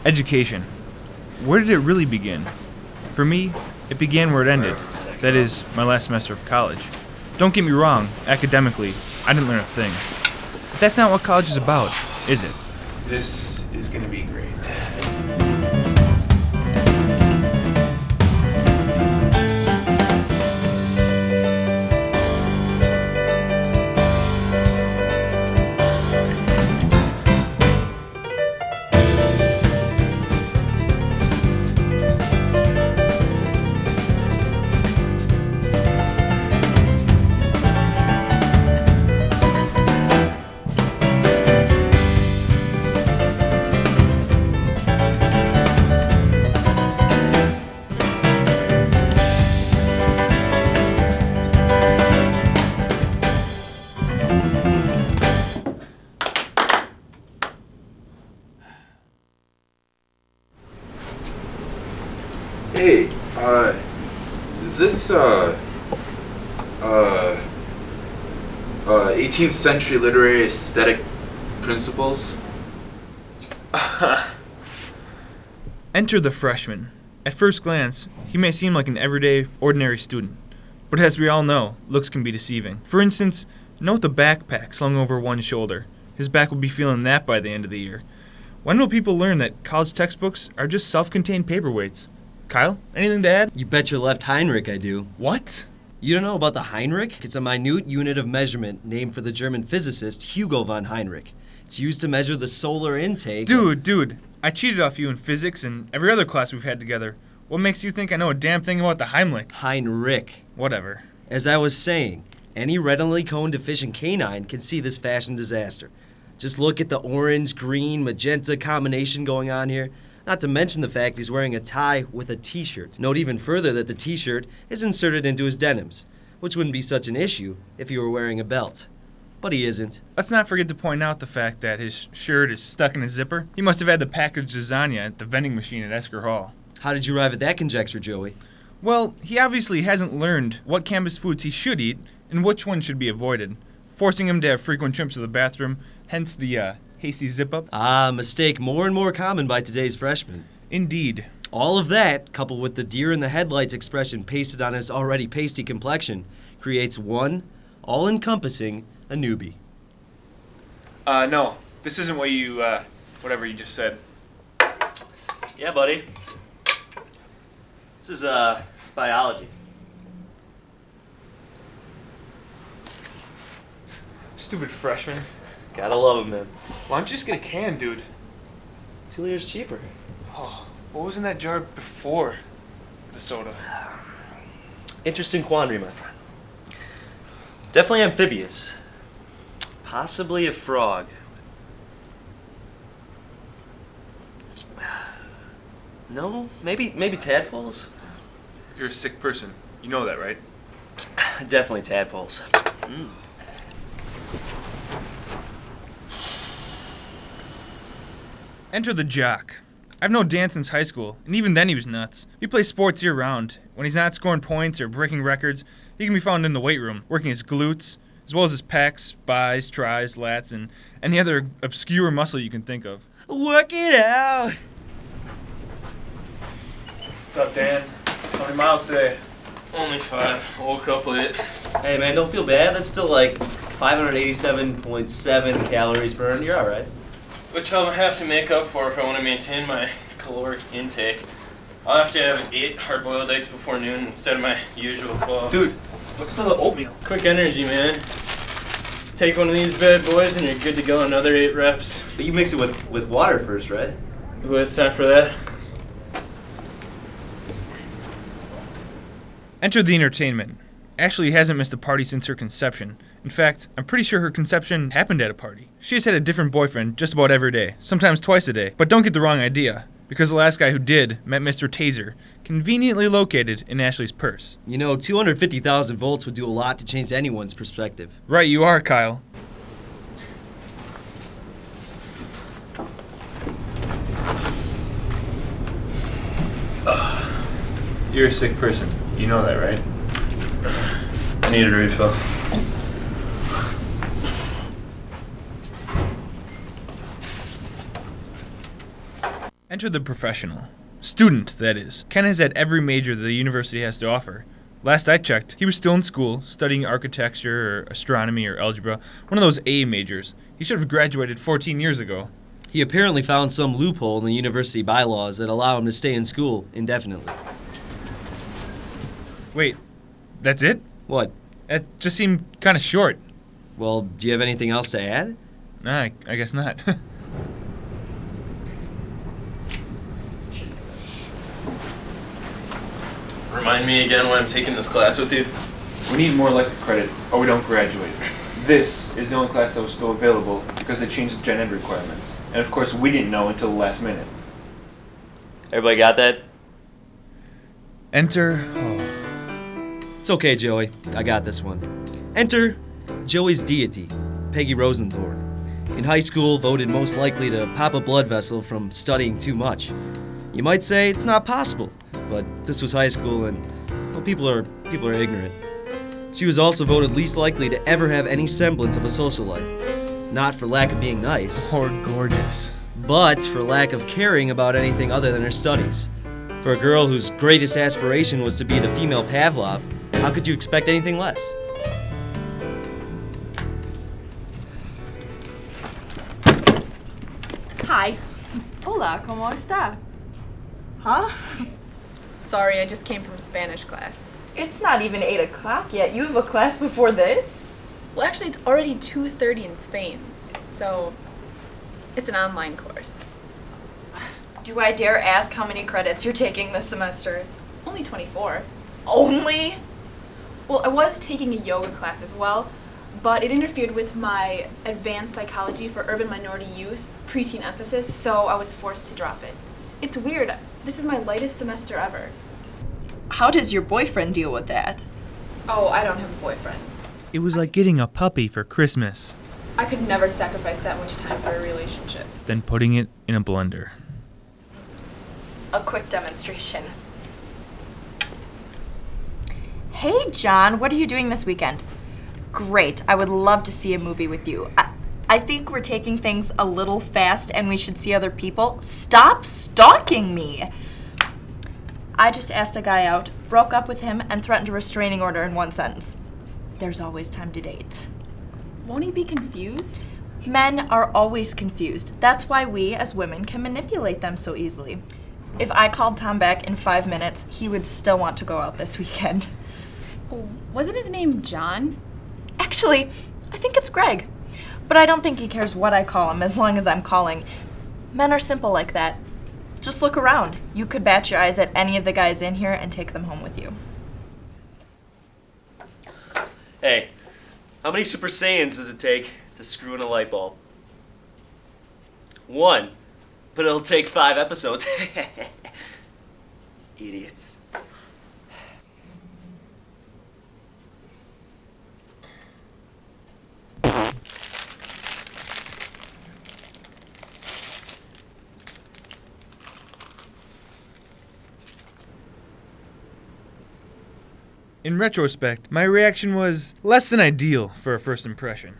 Education. Where did it really begin? For me, it began where it ended. That is, my last semester of college. Don't get me wrong, academically, I didn't learn a thing. But that's not what college is about, is it? This is gonna be great. Hey, is this, 18th century literary aesthetic principles? Enter the freshman. At first glance, he may seem like an everyday, ordinary student. But as we all know, looks can be deceiving. For instance, note the backpack slung over one shoulder. His back will be feeling that by the end of the year. When will people learn that college textbooks are just self-contained paperweights? Kyle, anything to add? You bet your left Heinrich I do. What? You don't know about the Heinrich? It's a minute unit of measurement named for the German physicist Hugo von Heinrich. It's used to measure the solar intake. Dude, I cheated off you in physics and every other class we've had together. What makes you think I know a damn thing about the Heimlich? Heinrich. Whatever. As I was saying, any retinally cone deficient canine can see this fashion disaster. Just look at the orange, green, magenta combination going on here. Not to mention the fact he's wearing a tie with a t-shirt. Note even further that the t-shirt is inserted into his denims, which wouldn't be such an issue if he were wearing a belt. But he isn't. Let's not forget to point out the fact that his shirt is stuck in his zipper. He must have had the packaged lasagna at the vending machine at Esker Hall. How did you arrive at that conjecture, Joey? Well, he obviously hasn't learned what campus foods he should eat and which ones should be avoided, forcing him to have frequent trips to the bathroom, hence the hasty zip-up. Ah, mistake more and more common by today's freshmen. Indeed. All of that, coupled with the deer in the headlights expression pasted on his already pasty complexion, creates one all-encompassing a newbie. No. This isn't what you, whatever you just said. Yeah, buddy. This is biology. Stupid freshman. Gotta love him, man. Why don't you just get a can, dude? 2 liters cheaper. Oh, what was in that jar before the soda? Interesting quandary, my friend. Definitely amphibious. Possibly a frog. No, maybe tadpoles? You're a sick person. You know that, right? Definitely tadpoles. Enter the jock. I've known Dan since high school, and even then he was nuts. He plays sports year-round. When he's not scoring points or breaking records, he can be found in the weight room, working his glutes, as well as his pecs, bis, tris, lats, and any other obscure muscle you can think of. Work it out! What's up, Dan? How many miles today? Only 5. Woke up late. Hey, man, don't feel bad. That's still like 587.7 calories burned. You're all right. Which I'll have to make up for if I want to maintain my caloric intake. I'll have to have 8 hard-boiled eggs before noon instead of my usual 12. Dude, what's the oatmeal? Quick energy, man. Take one of these bad boys and you're good to go another 8 reps. But you mix it with water first, right? Ooh, it's time for that. Enter the entertainment. Ashley hasn't missed a party since her conception. In fact, I'm pretty sure her conception happened at a party. She has had a different boyfriend just about every day, sometimes twice a day. But don't get the wrong idea, because the last guy who did met Mr. Taser, conveniently located in Ashley's purse. You know, 250,000 volts would do a lot to change anyone's perspective. Right, you are, Kyle. You're a sick person. You know that, right? I need a refill. Enter the professional. Student, that is. Ken has had every major that the university has to offer. Last I checked, he was still in school, studying architecture or astronomy or algebra, one of those A majors. He should have graduated 14 years ago. He apparently found some loophole in the university bylaws that allow him to stay in school indefinitely. Wait, that's it? What? That just seemed kind of short. Well, do you have anything else to add? Nah, I guess not. Remind me again when I'm taking this class with you. We need more elective credit, or we don't graduate. This is the only class that was still available because they changed the gen ed requirements. And of course, we didn't know until the last minute. Everybody got that? Enter. It's okay, Joey. I got this one. Enter Joey's deity, Peggy Rosenthorn. In high school, voted most likely to pop a blood vessel from studying too much. You might say it's not possible, but this was high school and, well, people are ignorant. She was also voted least likely to ever have any semblance of a social life. Not for lack of being nice, Or gorgeous. but for lack of caring about anything other than her studies. For a girl whose greatest aspiration was to be the female Pavlov, how could you expect anything less? Hi. Hola, ¿cómo está? Huh? Sorry, I just came from Spanish class. It's not even 8 o'clock yet. You have a class before this? Well, actually, it's already 2:30 in Spain, so it's an online course. Do I dare ask how many credits you're taking this semester? Only 24. Only? Well, I was taking a yoga class as well, but it interfered with my advanced psychology for urban minority youth preteen emphasis, so I was forced to drop it. It's weird. This is my lightest semester ever. How does your boyfriend deal with that? Oh, I don't have a boyfriend. It was like getting a puppy for Christmas, I could never sacrifice that much time for a relationship. then putting it in a blender. A quick demonstration. Hey, John, what are you doing this weekend? Great. I would love to see a movie with you. I think we're taking things a little fast and we should see other people. Stop stalking me! I just asked a guy out, broke up with him, and threatened a restraining order in one sentence. There's always time to date. Won't he be confused? Men are always confused. That's why we, as women, can manipulate them so easily. If I called Tom back in 5 minutes, he would still want to go out this weekend. Oh, wasn't his name John? Actually, I think it's Greg. But I don't think he cares what I call him as long as I'm calling. Men are simple like that. Just look around. You could bat your eyes at any of the guys in here and take them home with you. Hey, how many Super Saiyans does it take to screw in a light bulb? 1. But it'll take 5 episodes. Idiots. In retrospect, my reaction was less than ideal for a first impression.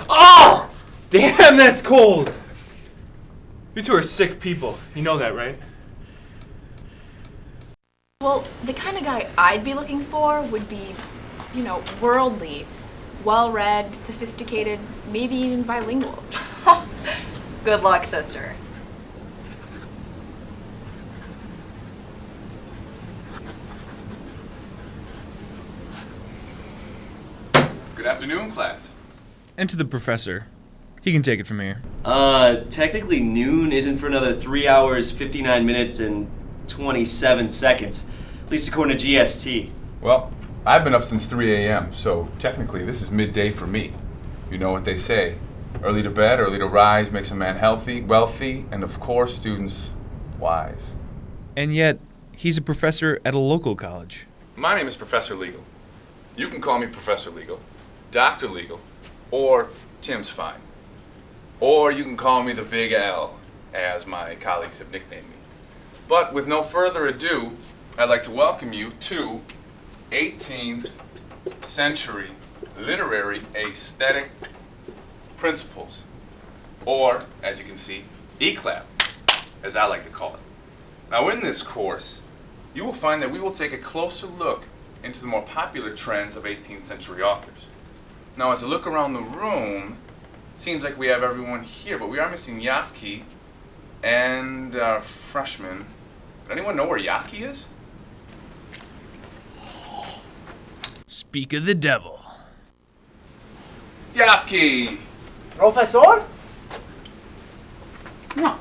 Oh! Damn, that's cold! You two are sick people. You know that, right? Well, the kind of guy I'd be looking for would be, worldly, well-read, sophisticated, maybe even bilingual. Good luck, sister. Good afternoon, class. Enter the professor. He can take it from here. Technically noon isn't for another 3 hours, 59 minutes, and 27 seconds. At least according to GST. Well, I've been up since 3 a.m., so technically this is midday for me. You know what they say. Early to bed, early to rise makes a man healthy, wealthy, and of course, students, wise. And yet, he's a professor at a local college. My name is Professor Legal. You can call me Professor Legal, Dr. Legal, or Tim's fine. Or you can call me the Big L, as my colleagues have nicknamed me. But with no further ado, I'd like to welcome you to 18th Century Literary Aesthetic Principles, or, as you can see, ECLAP, as I like to call it. Now, in this course, you will find that we will take a closer look into the more popular trends of 18th century authors. Now, as I look around the room, it seems like we have everyone here, but we are missing Yafki and our freshman. Does anyone know where Yafki is? Speak of the devil. Yafki! Professor? No.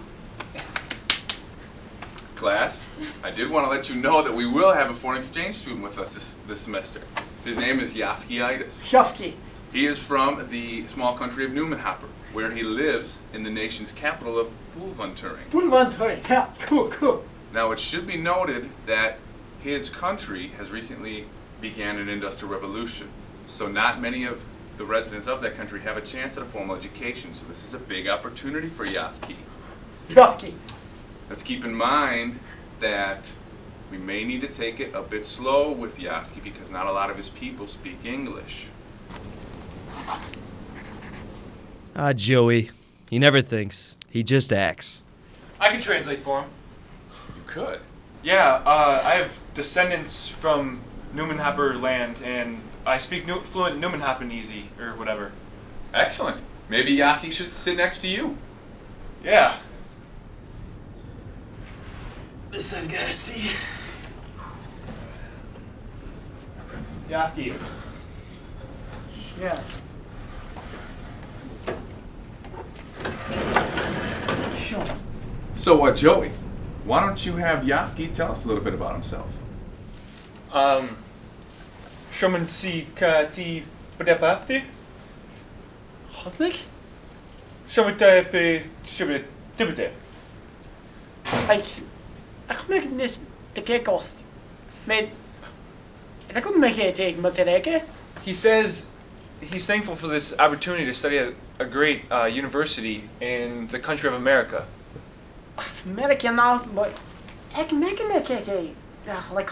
Class, I did want to let you know that we will have a foreign exchange student with us this semester. His name is Yafkiitis. Shafki. He is from the small country of Numenhopper, where he lives in the nation's capital of Bulvanturing. Bulvanturing. Yeah, cool. Now, it should be noted that his country has recently began an industrial revolution, so not many of the residents of that country have a chance at a formal education, so this is a big opportunity for Yafki. Yafki. Let's keep in mind that we may need to take it a bit slow with Yafki because not a lot of his people speak English. Ah, Joey. He never thinks. He just acts. I can translate for him. You could. Yeah, I have descendants from Numenhopper land, and I speak fluent Numenhoppanese, or whatever. Excellent. Maybe Yafki should sit next to you. Yeah. This I've got to see. Yafki. Yeah. Sure. So, Joey, why don't you have Yafki tell us a little bit about himself? Shuman si ka ti padapapti? Hotlik? Shumata pe shibit tibite. Ik kan this te kijken. Maar ik kan me geen tegen me trekken. He says he's thankful for this opportunity to study at a great university in the country of America. Merk je nou, maar ik merk het kijken. Ja, gelijk.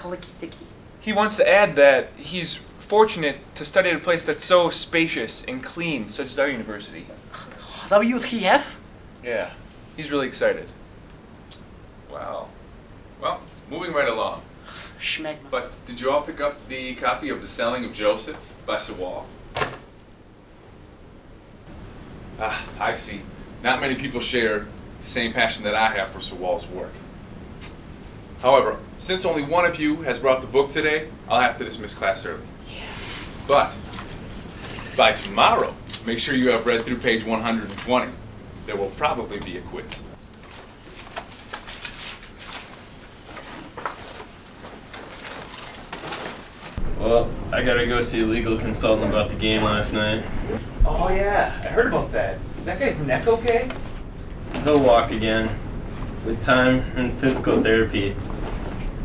He wants to add that he's fortunate to study at a place that's so spacious and clean, such as our university. Dat you het have? Yeah, he's really excited. Wow. Well, moving right along. Schmeckt me. But did you all pick up the copy of The Selling of Joseph by Sewall? Ah, I see. Not many people share the same passion that I have for Sewall's work. However, since only one of you has brought the book today, I'll have to dismiss class early. But by tomorrow, make sure you have read through page 120. There will probably be a quiz. Well, I gotta go see a legal consultant about the game last night. Oh yeah, I heard about that. Is that guy's neck okay? He'll walk again, with time and physical therapy.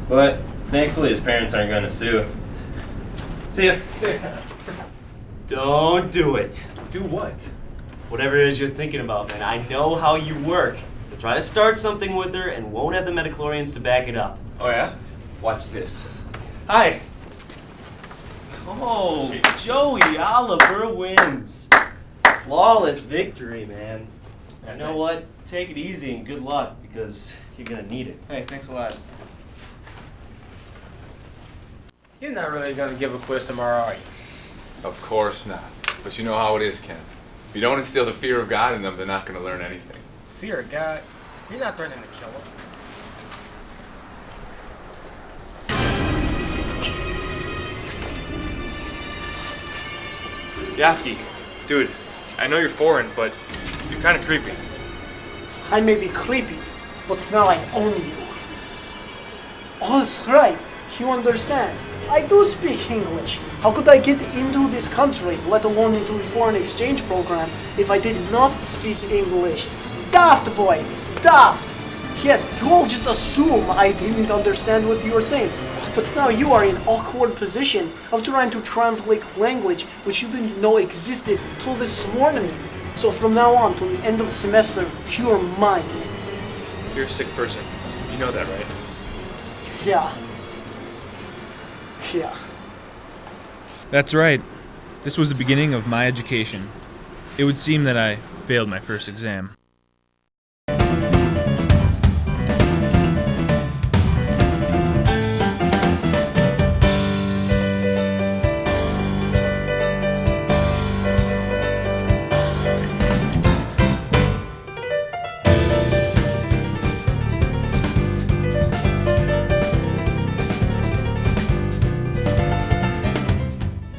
But thankfully his parents aren't gonna sue. See ya. Don't do it. Do what? Whatever it is you're thinking about, man. I know how you work. You'll try to start something with her and won't have the metachlorians to back it up. Oh yeah? Watch this. Hi. Oh, Joey Oliver wins. Flawless victory, man. You know what? Take it easy and good luck because you're gonna need it. Hey, thanks a lot. You're not really gonna give a quiz tomorrow, are you? Of course not. But you know how it is, Ken. If you don't instill the fear of God in them, they're not going to learn anything. Fear of God. You're not threatening to kill him. Yafki, dude, I know you're foreign, but you're kind of creepy. I may be creepy, but now I own you. All is right. You understand. I do speak English. How could I get into this country, let alone into the foreign exchange program, if I did not speak English? Daft boy, daft. Yes, you all just assume I didn't understand what you were saying. But now you are in awkward position of trying to translate language which you didn't know existed till this morning. So from now on till the end of the semester, you're mine. You're a sick person. You know that, right? Yeah. here. That's right. This was the beginning of my education. It would seem that I failed my first exam.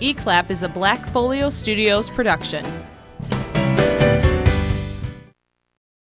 E-Clap is a Black Folio Studios production.